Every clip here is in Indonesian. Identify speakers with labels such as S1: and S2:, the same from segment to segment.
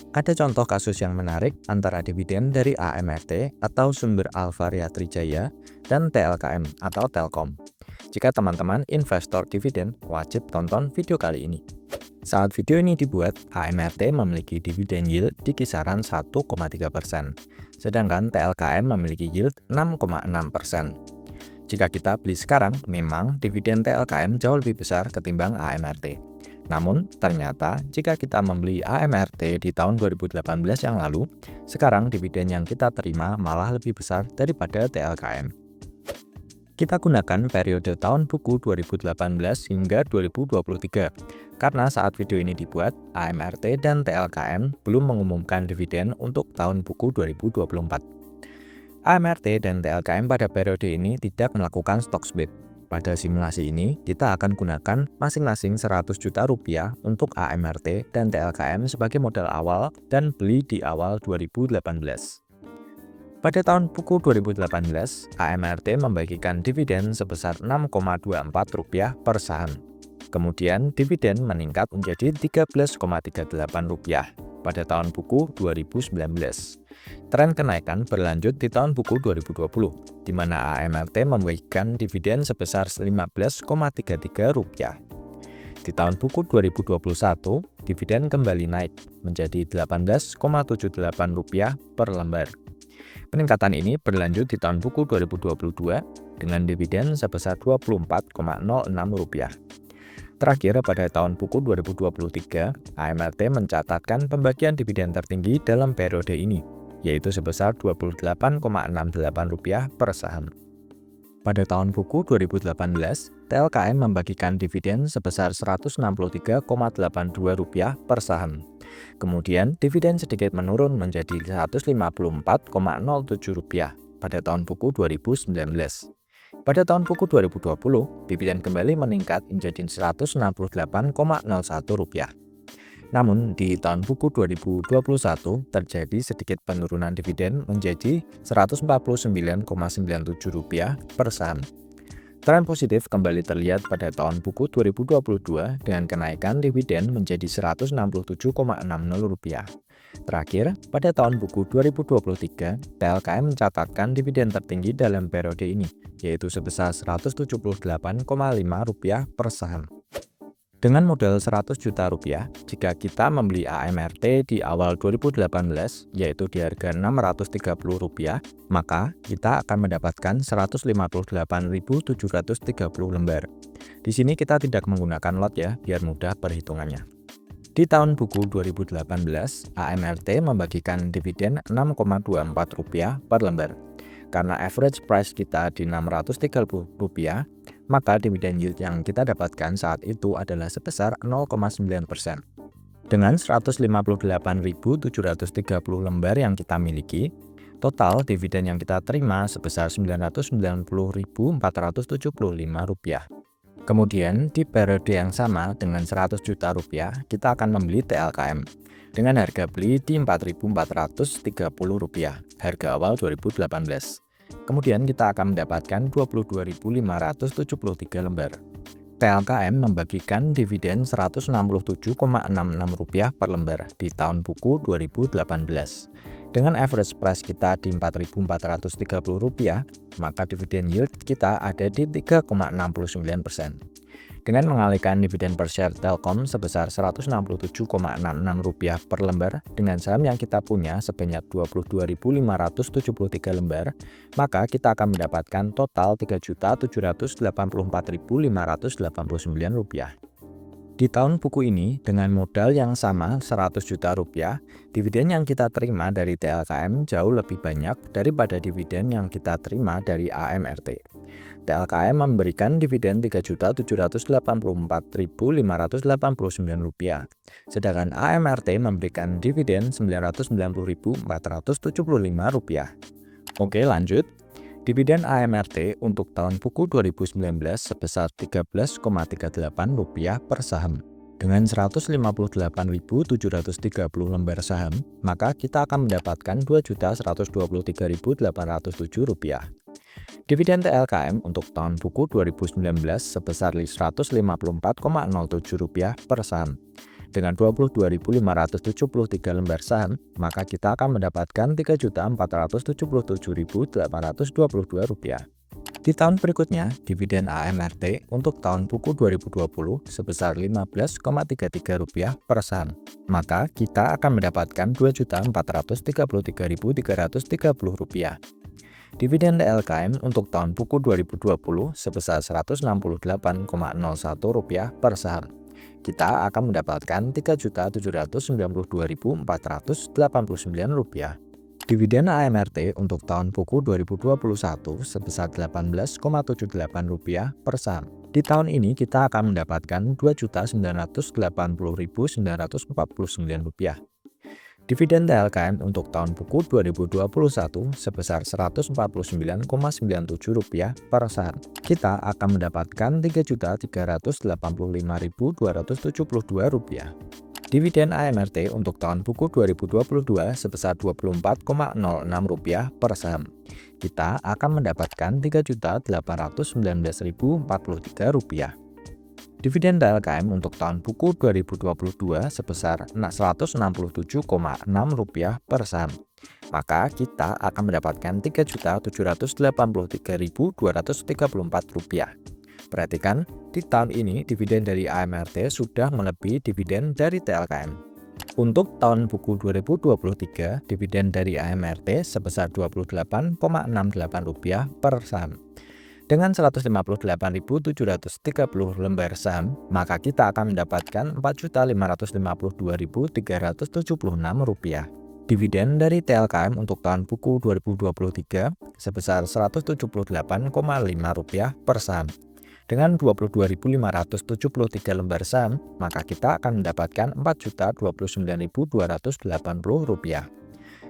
S1: Ada contoh kasus yang menarik antara dividen dari AMRT atau Sumber Alvaria Trijaya dan TLKM atau Telkom. Jika teman-teman investor dividen, wajib tonton video kali ini. Saat video ini dibuat, AMRT memiliki dividen yield di kisaran 1,3%, sedangkan TLKM memiliki yield 6,6%. Jika kita beli sekarang, memang dividen TLKM jauh lebih besar ketimbang AMRT. Namun, ternyata jika kita membeli AMRT di tahun 2018 yang lalu, sekarang dividen yang kita terima malah lebih besar daripada TLKM. Kita gunakan periode tahun buku 2018 hingga 2023, karena saat video ini dibuat, AMRT dan TLKM belum mengumumkan dividen untuk tahun buku 2024. AMRT dan TLKM pada periode ini tidak melakukan stock split. Pada simulasi ini, kita akan gunakan masing-masing 100 juta rupiah untuk AMRT dan TLKM sebagai modal awal dan beli di awal 2018. Pada tahun buku 2018, AMRT membagikan dividen sebesar Rp6,24 per saham. Kemudian, dividen meningkat menjadi Rp13,38 pada tahun buku 2019. Tren kenaikan berlanjut di tahun buku 2020, di mana AMRT membagikan dividen sebesar Rp15,33. Di tahun buku 2021, dividen kembali naik menjadi Rp18,78 per lembar. Peningkatan ini berlanjut di tahun buku 2022 dengan dividen sebesar Rp24,06. Terakhir, pada tahun buku 2023, AMRT mencatatkan pembagian dividen tertinggi dalam periode ini, yaitu sebesar Rp28,68 per saham. Pada tahun buku 2018, TLKM membagikan dividen sebesar Rp163,82 per saham. Kemudian, dividen sedikit menurun menjadi Rp154,07 pada tahun buku 2019. Pada tahun buku 2020, dividen kembali meningkat menjadi Rp168,01. Namun, di tahun buku 2021 terjadi sedikit penurunan dividen menjadi Rp149,97 per saham. Tren positif kembali terlihat pada tahun buku 2022 dengan kenaikan dividen menjadi Rp167,60. Terakhir, pada tahun buku 2023, TLKM mencatatkan dividen tertinggi dalam periode ini, yaitu sebesar Rp178,5 per saham. Dengan modal Rp100 juta, jika kita membeli AMRT di awal 2018, yaitu di harga Rp630, maka kita akan mendapatkan 158.730 lembar. Di sini kita tidak menggunakan lot ya, biar mudah perhitungannya. Di tahun buku 2018, AMRT membagikan dividen Rp6,24 per lembar. Karena average price kita di Rp630, maka dividen yield yang kita dapatkan saat itu adalah sebesar 0,9%. Dengan 158.730 lembar yang kita miliki, total dividen yang kita terima sebesar Rp990.475. Kemudian, di periode yang sama dengan Rp100 juta, kita akan membeli TLKM dengan harga beli di Rp4.430, harga awal 2018. Kemudian kita akan mendapatkan 22.573 lembar. TLKM membagikan dividen Rp167,66 per lembar di tahun buku 2018. Dengan average price kita di Rp4.430, maka dividen yield kita ada di 3,69%. Dengan mengalihkan dividen per share Telkom sebesar Rp167,66 per lembar dengan saham yang kita punya sebanyak 22.573 lembar, maka kita akan mendapatkan total Rp3.784.589. Di tahun buku ini, dengan modal yang sama Rp100 juta, dividen yang kita terima dari TLKM jauh lebih banyak daripada dividen yang kita terima dari AMRT. TLKM memberikan dividen Rp3.784.589, sedangkan AMRT memberikan dividen Rp990.475. Oke, lanjut. Dividen AMRT untuk tahun buku 2019 sebesar Rp13,38 per saham. Dengan 158.730 lembar saham, maka kita akan mendapatkan Rp2.123.807. Dividen TLKM untuk tahun buku 2019 sebesar Rp154,07 per saham. Dengan 22.573 lembar saham, maka kita akan mendapatkan Rp3.477.822. Di tahun berikutnya, dividen AMRT untuk tahun buku 2020 sebesar Rp15,33 per saham. Maka kita akan mendapatkan Rp2.433.330. Dividen TLKM untuk tahun buku 2020 sebesar Rp168,01 per saham. Kita akan mendapatkan Rp3.792.489. Dividen AMRT untuk tahun buku 2021 sebesar Rp18,78 per saham. Di tahun ini kita akan mendapatkan Rp2.980.949. Dividen TLKM untuk tahun buku 2021 sebesar Rp149,97 per saham. Kita akan mendapatkan Rp3.385.272. Dividen AMRT untuk tahun buku 2022 sebesar Rp24,06 per saham. Kita akan mendapatkan Rp3.819.043. Dividen TLKM untuk tahun buku 2022 sebesar Rp167,06 per saham. Maka kita akan mendapatkan Rp3.783.234. Perhatikan, di tahun ini dividen dari AMRT sudah melebihi dividen dari TLKM. Untuk tahun buku 2023, dividen dari AMRT sebesar Rp28,68 per saham. Dengan 158.730 lembar saham, maka kita akan mendapatkan Rp4.552.376. Dividen dari TLKM untuk tahun buku 2023 sebesar Rp178,5 per saham. Dengan 22.573 lembar saham, maka kita akan mendapatkan Rp4.029.280.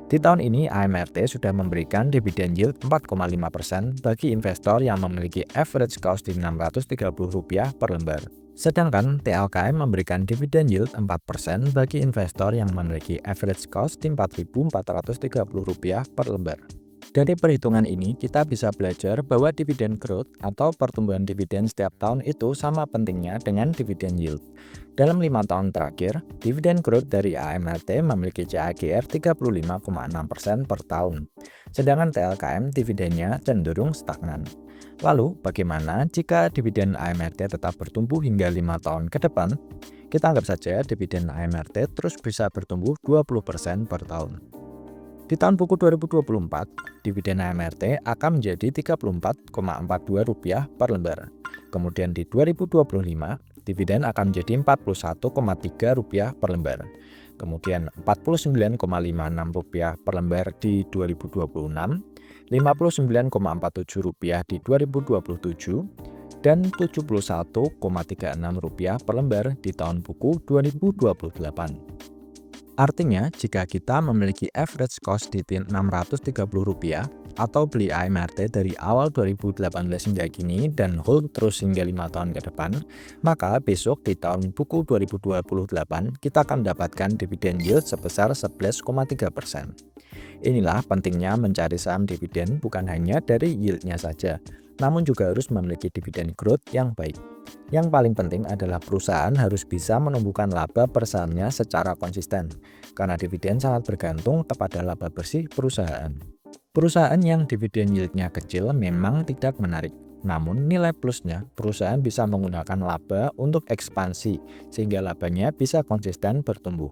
S1: Di tahun ini, AMRT sudah memberikan dividen yield 4,5% bagi investor yang memiliki average cost di Rp630 per lembar. Sedangkan TLKM memberikan dividen yield 4% bagi investor yang memiliki average cost di Rp4.430 per lembar. Dari perhitungan ini, kita bisa belajar bahwa dividen growth atau pertumbuhan dividen setiap tahun itu sama pentingnya dengan dividen yield. Dalam 5 tahun terakhir, dividen growth dari AMRT memiliki CAGR 35,6% per tahun. Sedangkan TLKM dividennya cenderung stagnan. Lalu, bagaimana jika dividen AMRT tetap bertumbuh hingga 5 tahun ke depan? Kita anggap saja dividen AMRT terus bisa bertumbuh 20% per tahun. Di tahun buku 2024, dividen AMRT akan menjadi Rp34,42 per lembar. Kemudian di 2025, dividen akan menjadi Rp41,3 per lembar. Kemudian Rp49,56 per lembar di 2026, Rp59,47 di 2027, dan Rp71,36 per lembar di tahun buku 2028. Artinya, jika kita memiliki average cost di Rp630 atau beli AMRT dari awal 2018 hingga kini dan hold terus hingga 5 tahun ke depan, maka besok di tahun buku 2028 kita akan mendapatkan dividen yield sebesar 11,3%. Inilah pentingnya mencari saham dividen bukan hanya dari yieldnya saja, namun juga harus memiliki dividen growth yang baik. Yang paling penting adalah perusahaan harus bisa menumbuhkan laba per sahamnya secara konsisten, karena dividen sangat bergantung kepada laba bersih perusahaan. Perusahaan yang dividen yieldnya kecil memang tidak menarik, namun nilai plusnya perusahaan bisa menggunakan laba untuk ekspansi sehingga labanya bisa konsisten bertumbuh.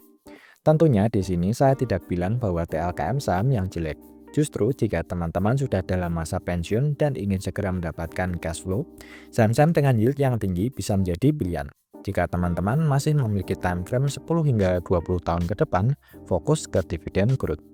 S1: Tentunya di sini saya tidak bilang bahwa TLKM saham yang jelek. Justru jika teman-teman sudah dalam masa pensiun dan ingin segera mendapatkan cash flow, saham-saham dengan yield yang tinggi bisa menjadi pilihan. Jika teman-teman masih memiliki time frame 10 hingga 20 tahun ke depan, fokus ke dividen growth.